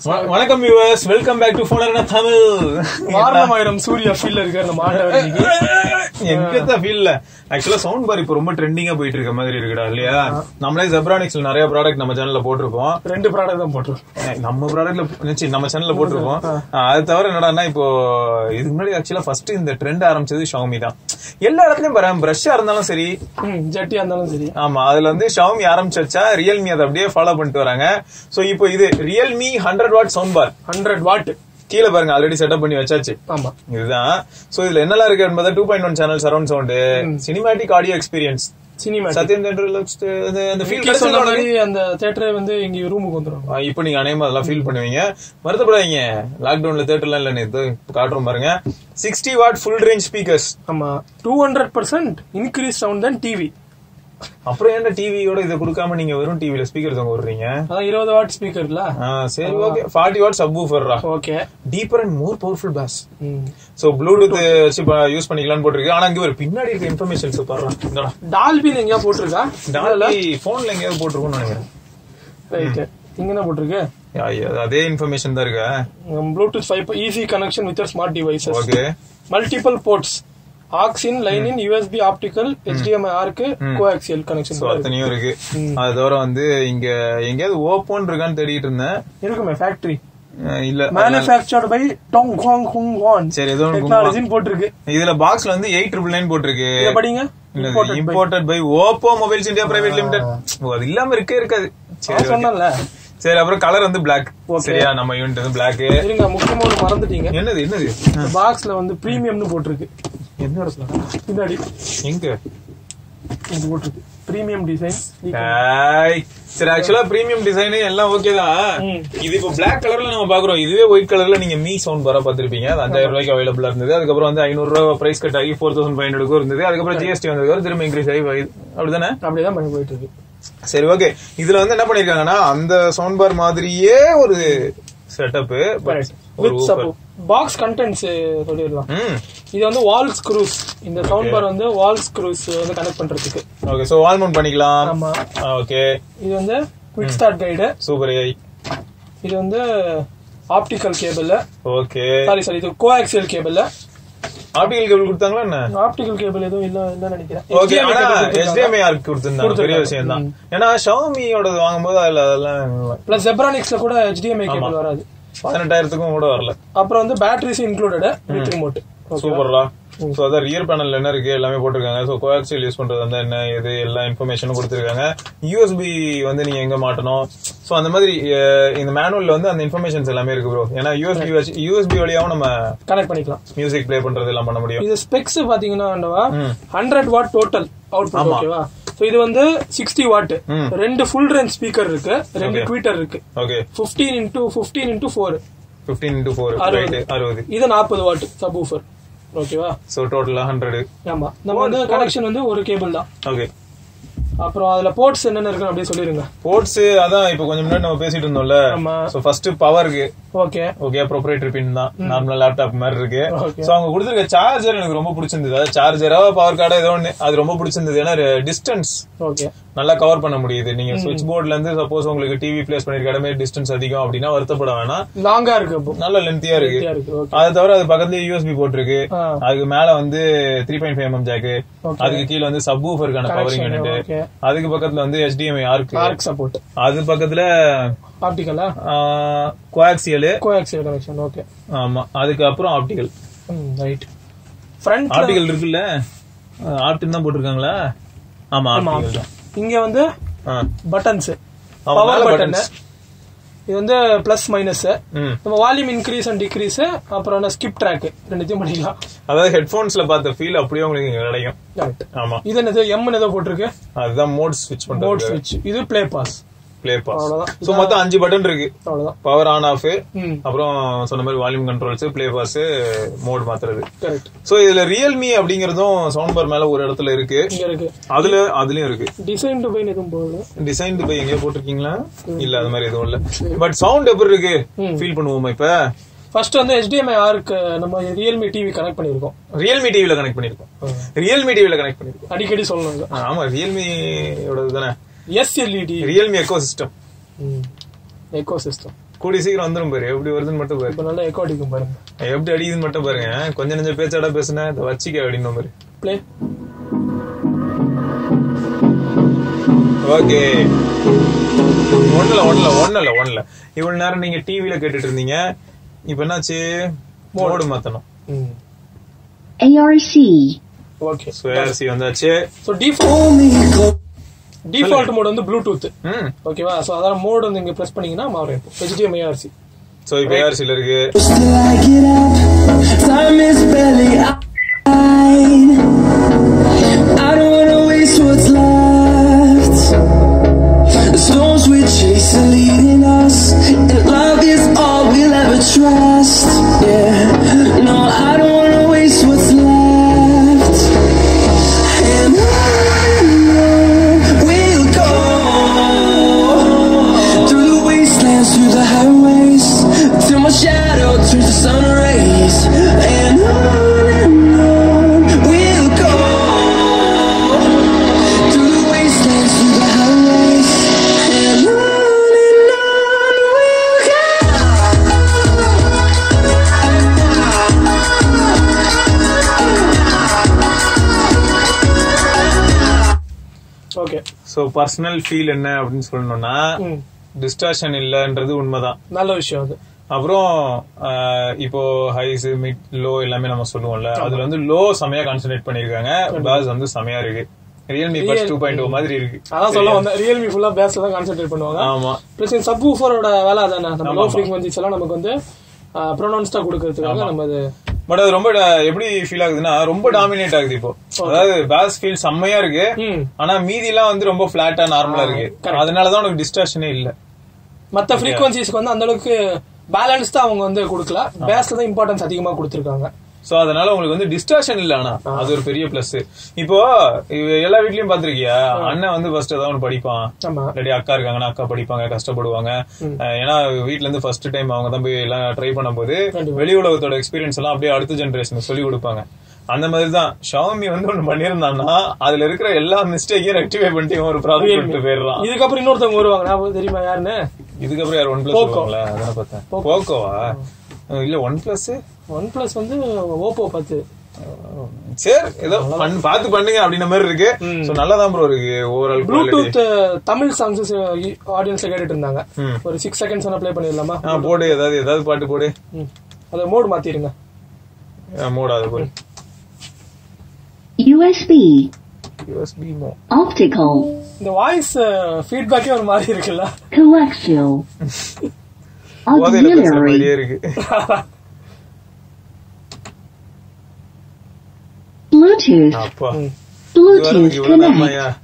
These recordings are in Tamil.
வணக்கம் viewers, welcome back to Phoner Tamil. Vaaranam Aayiram Suriya ஃபீல்ல இருக்க நம்ம ஆண்டவருக்கு எங்கத்த ஃபீல்ல ஆக்சுவலா சவுண்ட் பார் இப்போ ரொம்ப ட்ரெண்டிங்கா போயிட்டு இருக்க மாதிரி இருக்குடா இல்லையா? நம்மளே ஜெப்ரானிக்ஸ்ல நிறைய ப்ராடக்ட் நம்ம சேனல்ல போட்டிருக்கோம். 2 ப்ராடக்ட் தான் போட்டிருக்கோம். நம்ம ப்ராடக்ட்ல நம்ம சேனல்ல போட்டிருக்கோம். அது தவிர என்னடா இப்போ இதுக்கு முன்னாடி ஆக்சுவலா ஃபர்ஸ்ட் இந்த ட்ரெண்ட் ஆரம்பிச்சது Xiaomi தான். எல்லா இடத்துலயும் பாரு, பிரஷ்ஷா இருந்தாலும் சரி, ஜட்டியா இருந்தாலும் சரி, ஆமா அதுல வந்து Xiaomi ஆரம்பிச்சு வச்சா Realme அதை அப்படியே ஃபாலோ பண்ணிட்டு வராங்க. சோ இப்போ இது realme 100W Soundbar 100W கீழே பாருங்க, ஆல்ரெடி செட்டப் பண்ணி வச்சாச்சு. ஆமா இதுதான். சோ இதுல என்னெல்லாம் இருக்கு என்பது 2.1 channel surround sound, cinematic audio experience, Sathyam அந்த ஃபீல் கிடைச்ச மாதிரி அந்த தியேட்டரே வந்து இங்க ரூமுக்கு வந்துரும். இப்போ நீங்க அநேகமா அதெல்லாம் ஃபீல் பண்ணுவீங்க. வருத்தப்படாதீங்க, லாக்டவுன்ல தியேட்டர்லாம் இல்ல, இது காட்டுறோம் பாருங்க. 60W full range speakers. ஆமா, 200% இன்க்ரீஸ் சவுண்ட் தென் டிவி. அப்புறம் என்ன டிவியோட இதை கொடுக்காம நீங்க வெறும் டிவில ஸ்பீக்கர் தொங்க விடுறீங்க? அதான் 20W ஸ்பீக்கர்ல. சரி, ஓகே. 40W சப்வூஃபர்ரா. Okay, deeper and more powerful bass. So Bluetooth use பண்ணிக்கலாம்னு போட்டுருக்கு. ஆனா இங்க ஒரு பின்னாடி இருக்க இன்ஃபர்மேஷன்ஸ் பாருங்க. டால்பி எங்கயா போட்டுருக்கா? டால்பி போன்ல எங்கயாவது போட்டுருக்கும்னு நினைக்கிறேன். ரைட், இங்க என்ன போட்டுருக்கு? அதே இன்ஃபர்மேஷன் தான் இருக்கு. Bluetooth 5 easy connection with smart devices. Okay, multiple ports, aux in, line in, USB optical, HDMI க்கு coaxial connection. சோ அத்தனையும் இருக்கு. அது தவிர வந்து இங்க எங்கயாவது ஓபன் இருக்கான்னு தேடிட்டு இருந்தேன். இருக்குமே, ஃபேக்டரி இல்ல, manufactured by Dongguan. சரி, ஏதோ டெக்னாலஜி போட்டுருக்கு. இதுல பாக்ஸ்ல வந்து 8999 போட்டுருக்கு. இத படிங்க. Imported by Oppo Mobiles India Private Limited. அது இல்லாம இருக்காது. சரி, சொன்னல. சரி, அப்புறம் கலர் வந்து Black. சரியா, நம்ம யூனிட் வந்து Black. இருங்க, முக்கியமா ஒன்னு மறந்துட்டீங்க. என்னது பாக்ஸ்ல வந்து பிரீமியம்னு போட்டுருக்கு. என்ன இடத்துல? பின்னாடி எங்க இங்க போட்டுருக்கு பிரீமியம் டிசைன். சரி, ஆக்சுவலா பிரீமியம் டிசைன் எல்லாம் ஓகே தான். இது இப்போ Black கலர்ல நம்ம பாக்குறோம். இதுவே ஒயிட் கலர்ல நீங்க மீ சவுண்ட் பாரா பாத்திருப்பீங்க. அது 5000 ரூபாய்க்கு அவைலபிளா இருந்தது. அதுக்கப்புறம் வந்து 500 ரூபாய் பிரைஸ் கட் ஆகி 4500 இருந்தது. அதுக்கப்புறம் ஜிஎஸ்டி வந்ததுக்கு திரும்ப இன்க்ரீஸ் ஆகி, அப்படிதானே? அப்படிதான் பண்ணி போயிட்டு இருக்கு. சரி, ஓகே. இதுல வந்து என்ன பண்ணிருக்காங்கன்னா, அந்த சவுண்ட் பார் மாதிரியே ஒரு செட்டப். பாக்ஸ் கண்டென்ட்ஸ் சொல்லிடலாம். இது வந்து வால் ஸ்க்ரூஸ். இந்த சவுண்ட் பார் வந்து வால் ஸ்க்ரூஸ் வந்து கனெக்ட் பண்றதுக்கு. ஓகே, சோ வால் மவுண்ட் பண்ணிக்கலாம். ஆமா, ஓகே. இது வந்து குவிக் ஸ்டார்ட் கைடு. சூப்பர். இது வந்து ஆப்டிகல் கேபிள். ஓகே, சாரி இது கோஆக்சியல் கேபிள். ஆப்டிகல் கேபிள் கொடுத்தாங்களா என்ன? ஆப்டிகல் கேபிள் எதுவும் இல்ல நினைக்கிறேன். ஓகே, ஆனா HDMI கொடுத்திருந்தாங்க. பெரிய விஷயம் தான். ஏன்னா Xiaomi-யோட வாங்கும்போது அதுல அதெல்லாம் பிளஸ் ஜெப்ரானிக்ஸ்ல கூட HDMI கேபிள் வராது. 18,000க்கும் கூட வரல. அப்புறம் வந்து பேட்டரிஸ் இன்க்ளூடட் வித் ரிமோட். சூப்பர்ரா. சோ அத ரியர் பேனல்ல என்ன இருக்கு எல்லாமே போட்டுருக்காங்க. சோ கோஆக்சியல் யூஸ் பண்றது வந்து என்ன, இது எல்லா இன்ஃபர்மேஷனும் கொடுத்திருக்காங்க. USB வந்து நீங்க எங்க மாட்டணும், சோ அந்த மாதிரி இந்த மேனுவல்ல வந்து அந்த இன்ஃபர்மேஷன்ஸ் எல்லாமே இருக்கு ப்ரோ. ஏன்னா USB வழியாவும் நம்ம கனெக்ட் பண்ணிக்கலாம், மியூசிக் ப்ளே பண்றது எல்லாம் பண்ண முடியும். இது ஸ்பெக்ஸ் பாத்தீங்கன்னா 100W டோட்டல் அவுட்புட். ஓகேவா? சோ இது வந்து 60W, 2 ஃபுல் ரேஞ்ச் ஸ்பீக்கர் இருக்கு, 2 ட்வீட்டர் இருக்கு. Okay, 15x4 60. இது 40W சப்வூஃபர். ஓகேவா? சோ டோட்டலா 100. ஆமா, நம்ம வந்து கனெக்ஷன் வந்து ஒரு கேபிள் தான். ஓகே, அப்புறம் அதுல போர்ட்ஸ் என்னென்ன இருக்கு அப்படியே சொல்லிருங்க. போர்ட்ஸ் அதான் இப்ப கொஞ்சம் முன்னாடி நம்ம பேசிட்டு இருந்தோம்ல. சோ ஃபர்ஸ்ட் பவருக்கு. ஓகே, ப்ரொப்ரைட்டரி பின் தான், நார்மல் லேப்டாப் மாதிரி இருக்கு. சோ அவங்க கொடுத்திருக்க சார்ஜர் எனக்கு ரொம்ப பிடிச்சிருந்தது. அதாவது சார்ஜரா பவர் கார்டா ஏதோ ஒண்ணு, அது ரொம்ப பிடிச்சிருந்தது. ஏன்னா டிஸ்டன்ஸ் ஓகே நல்லா கவர் பண்ண முடியுது. நீங்க சுவிட்ச் போர்ட்ல இருந்து சப்போஸ் உங்களுக்கு டிவி பிளேஸ் பண்ணிருக்க இடமே டிஸ்டன்ஸ் அதிகம் அப்படின்னா வருத்தப்பட வேணாம், லாங்கா இருக்கு, நல்ல லென்த்தியா இருக்கு. அது தவிர அது பக்கத்துல USB போட்டிருக்கு. அதுக்கு மேல வந்து 3.5mm ஜாக்கு, அதுக்கு கீழ வந்து சப்வூஃபருக்கான பவரிங் யூனிட், அதுக்கு பக்கத்துல வந்து HDMI ஆர்க் சப்போர்ட், அது பக்கத்துல ஆப்டிகலா கோஆக்சியல் கனெக்ஷன். ஓகே, ஆமா, அதுக்கு அப்புறம் ஆப்டிகல். ரைட், ஃப்ரண்ட் ஆப்டிகல் இருக்குல்ல, ஆப்டின் தான் போட்டுருக்காங்களா? ஆமா, ஆப்டிகல் தான். இங்க வந்து பட்டன்ஸ், பவர் பட்டன். இது வந்து பிளஸ் மைனஸ், நம்ம வால்யூம் இன்க்ரீஸ் அண்ட் டிக்ரீஸ், அப்புறம் ஸ்கிப் ட்ராக் ரெண்டுத்தையும் பண்ணிக்கலாம். அதாவது ஹெட்போன்ஸ்ல பார்த்த ஃபீல் அப்படியே உங்களுக்கு கிடைக்கும். ஆமா, இது என்னது M ஏதோ போட்டிருக்கு, அதுதான் மோட் ஸ்விட்ச் பண்றது. மோட் ஸ்விட்ச், இது ப்ளே பாஸ். அவ்வளவுதான். சோ மொத்தம் 5 பட்டன் இருக்கு. அவ்வளவுதான், பவர் ஆன் ஆஃப், அப்புறம் சொன்ன மாதிரி volume controls, play pause, mode மாத்துறது. கரெக்ட். சோ இதுல ரியல்மி அப்படிங்கறதும் சவுண்ட் பார் மேல ஒரு இடத்துல இருக்கு. அதுலயும் இருக்கு. டிசைன்டு பை எதுவும் போடல. டிசைன்டு பை எங்க போட்டிருக்கீங்களா? இல்ல, அது மாதிரி எதுவும் இல்ல. பட் சவுண்ட் எப்படி இருக்கு ஃபீல் பண்ணுவோமா? இப்ப ஃபர்ஸ்ட் வந்து HDMI ஆர்க் நம்ம ரியல்மி டிவி கனெக்ட் பண்ணிருக்கோம். ரியல்மி டிவில கனெக்ட் பண்ணிருக்கோம். அடிக்கடி சொல்லணும். ஆமா, ரியல்மியோட தானே. SLED, Realme ecosystem. கூடி சீக்கிரம் வந்துரும் பாரு, எப்படி வருதுன்னு மட்டும் பாரு. நல்லா எக்கோ அடிக்கும் பாருங்க, எப்படி அடிக்குதுன்னு மட்டும் பாருங்க. கொஞ்சம் நெஞ்ச பேச்சாடா பேசுன வச்சிக்க அப்படின்னு பாரு. ப்ளே. ஓகே, ஒண்ணுல இவ்வளவு நேரம் நீங்க டிவில கேட்டுட்டு இருந்தீங்க, இப்ப என்னாச்சு? மோடு மாத்தணும். ARC. ஓகே, சோ ARC வந்தாச்சு. சோ டிஃபால்ட் மோட் வந்து ப்ளூடூத். ஓகேவா? சோ அத மோட் வந்து இங்க பிரஸ் பண்ணீங்கன்னா மாறும். HDMI ARC. சோ இப்போ ARC ல இருக்கு. I don't wanna waste what's left. The storms we chase are leading us, and love is all we'll ever trust. Yeah, no, I don't wanna waste what's left. And on we'll go, through the wastelands, through the highways, till my shadow turns to sun rays. And on we'll go, through the wastelands, through the highways, and on we'll go. Okay, so personal feel என்ன அப்படின்னு சொல்லணும்னா, டிஸ்டார்ஷன் இல்லன்றது உண்மைதான், நல்ல விஷயம் அது. அப்புறம் இப்போ ஹைஸ் மிட் லோ எல்லாமே நம்ம சொல்லுவோம்ல, அதுல வந்து லோ செமையா கான்சென்ட்ரேட் பண்ணிருக்காங்க. பாஸ் வந்து செமையா இருக்கு. Realme Buds 2.0 மாதிரி இருக்கு. அதான் சொல்ல வந்தேன், Realme ஃபுல்லா பேஸ்ல தான் கான்சென்ட்ரேட் பண்ணுவாங்க. ஆமா, பிளஸ் இந்த சப்வூஃபரோட வேலை அதானே, நம்ம லோ ஃப்ரீக்வென்சிஸ் எல்லாம் நமக்கு வந்து ப்ரோனவுன்ஸ்டா கொடுக்கிறதுக்காக நம்ம அது. பட் அது ரொம்ப எப்படி ஃபீல் ஆகுதுன்னா, ரொம்ப டாமினேட் ஆகுது இப்போ. அதாவது பாஸ் ஃபீல் செம்மையா இருக்கு, ஆனா மீதி எல்லாம் வந்து ரொம்ப பிளாட்டா நார்மலா இருக்கு. அதனாலதான் உனக்கு டிஸ்டார்ஷனே இல்ல. மத்த ஃப்ரீக்வென்சிஸ்க்கு வந்து அந்த அளவுக்கு பேலன்ஸ் தான் அவங்க வந்து கொடுக்கல, பேஸ்ல தான் இம்பார்ட்டன்ஸ் அதிகமா கொடுத்திருக்காங்க. சோ அதனால உங்களுக்கு வந்து டிஸ்டார்ஷன் இல்ல, ஆனா அது ஒரு பெரிய பிளஸ். இப்போ எல்லா வீட்லயும் பாத்திருக்கியா, அண்ணன் வந்து ஃபர்ஸ்ட் ஏதாவது ஒன்று படிப்பான், இல்லாட்டி அக்கா இருக்காங்கன்னா அக்கா படிப்பாங்க, கஷ்டப்படுவாங்க. ஏன்னா வீட்ல இருந்து ஃபர்ஸ்ட் டைம் அவங்க தான் போய் எல்லாம் ட்ரை பண்ணும் போது வெளி உலகத்தோட எக்ஸ்பீரியன்ஸ் எல்லாம் அப்படியே அடுத்த ஜெனரேஷனுக்கு சொல்லி கொடுப்பாங்க. அந்த மாதிரிதான் Xiaomi வந்து ஒண்ணு பண்ணிருந்தான்னா அதுல இருக்கிற எல்லா மிஸ்டேக்கையும் ரெக்டிஃபை பண்ணிட்டு ஒரு ப்ராப்ளம் போயிடலாம். இதுக்கப்புறம் இன்னொருத்தவங்க வருவாங்க, தெரியுமா யாருன்னு? இதுக்கப்புறம் யார்? OnePlus வருவாங்களா? அதான பார்த்தேன். போக்கோவா? இல்ல OnePlus வந்து ஓப்போ பார்த்து. சரி, ஏதோ பாத்து பண்ணுங்க அப்படின்ற மாதிரி இருக்கு. சோ நல்லாதான் ப்ரோ இருக்கு ஓவரால். ப்ளூடூத் தமிழ் சாங்ஸ் ஆடியன்ஸ்ல கேட்டுட்டு இருந்தாங்க. ஒரு 6 செகண்ட்ஸ் ப்ளே பண்ணிடலாமா? போடு, ஏதாவது பாட்டு போடு. அத மோட் மாத்திருங்க. மோட் அது போடு. USB mode. Optical. இந்த வாய்ஸ் ஃபீட்பேக்கே ஒரு மாதிரி இருக்குல்ல. Coaxial. Auxiliary. Bluetooth. Bluetooth connect.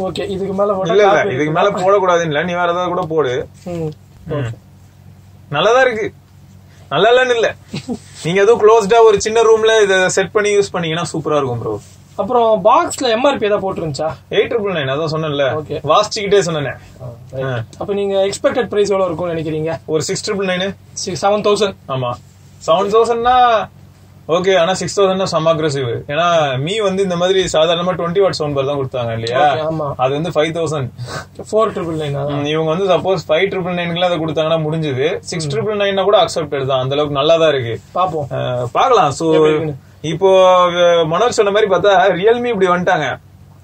Okay, இதுக்கு மேல போடக்கூடாதுன்னு இல்ல, நீ வேற ஏதாவது கூட போடு. நல்லாதான் இருக்கு, நல்லா இல்லன்னு இல்ல. நீங்க எதுவும் க்ளோஸ்டா ஒரு சின்ன ரூம்ல இத செட் பண்ணி யூஸ் பண்ணீங்கன்னா சூப்பரா இருக்கும் ப்ரோ. அப்புறம் பாக்ஸ்ல MRP ஏதாவது போட்டுருந்துச்சா? 899. அதான் சொன்னேன்ல, வாசிச்சுக்கிட்டே சொன்னேன். அப்ப நீங்க எக்ஸ்பெக்டட் பிரைஸ் எவ்வளவு இருக்கும்னு நினைக்கிறீங்க? ஒரு 6999. 7000. ஆமா, 7000னா ஓகே. ஆனா 6000 செம அக்ரெசிவ். ஏன்னா மீ வந்து இந்த மாதிரி சாதாரணமா 20W சவுண்ட் தான் கொடுத்தாங்க இல்லையா, அது வந்து 5000. 4999. இவங்க வந்து சப்போஸ் 5999 அதை கொடுத்தாங்கன்னா முடிஞ்சது. 6999 கூட அக்செப்டட் தான், அந்த அளவுக்கு நல்லா தான் இருக்கு. பாக்கலாம். சோ இப்போ மனோஜ் சொன்ன மாதிரி பார்த்தா ரியல்மி இப்படி வந்துட்டாங்க.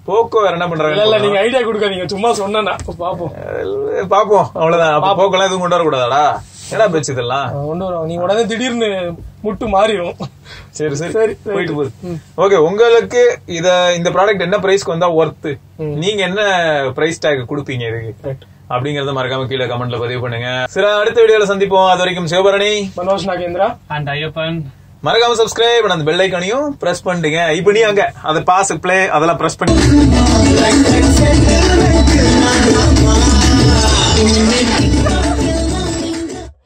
போக்கோ வேற என்ன பண்றாங்க? இல்ல, நீங்க ஐடியா கொடுக்காதீங்க, சும்மா சொன்னா பாப்போம் அவ்வளவுதான். போக்கோ எல்லாம் எதுவும் கொண்டு வர கூடாதாடா? என்ன பேச்சு இதெல்லாம்? கொண்டு வரோம், நீங்க உடனே திடீர்னு முட்டு மாறிடும். சரி போயிட்டு போகுது. ஓகே, உங்களுக்கு இந்த ப்ராடக்ட் என்ன பிரைஸ்க்கு வந்தா ஒர்த், நீங்க என்ன பிரைஸ் டேக் கொடுப்பீங்க இதுக்கு அப்படிங்கறத மறக்காம கீழே கமெண்ட்ல பதிவு பண்ணுங்க. சரி, அடுத்த வீடியோல சந்திப்போம். அது வரைக்கும் சிவபரணி, மனோஜ் நாகேந்திரா அண்ட் ஐயப்பன். மறக்காம சப்ஸ்கிரைப் பண்ண அந்த பெல் ஐக்கானையும் பிரஸ் பண்ணிடுங்க. இப்ப நீ அங்க அதை பாஸ் பிளே அதெல்லாம் பிரஸ் பண்ணி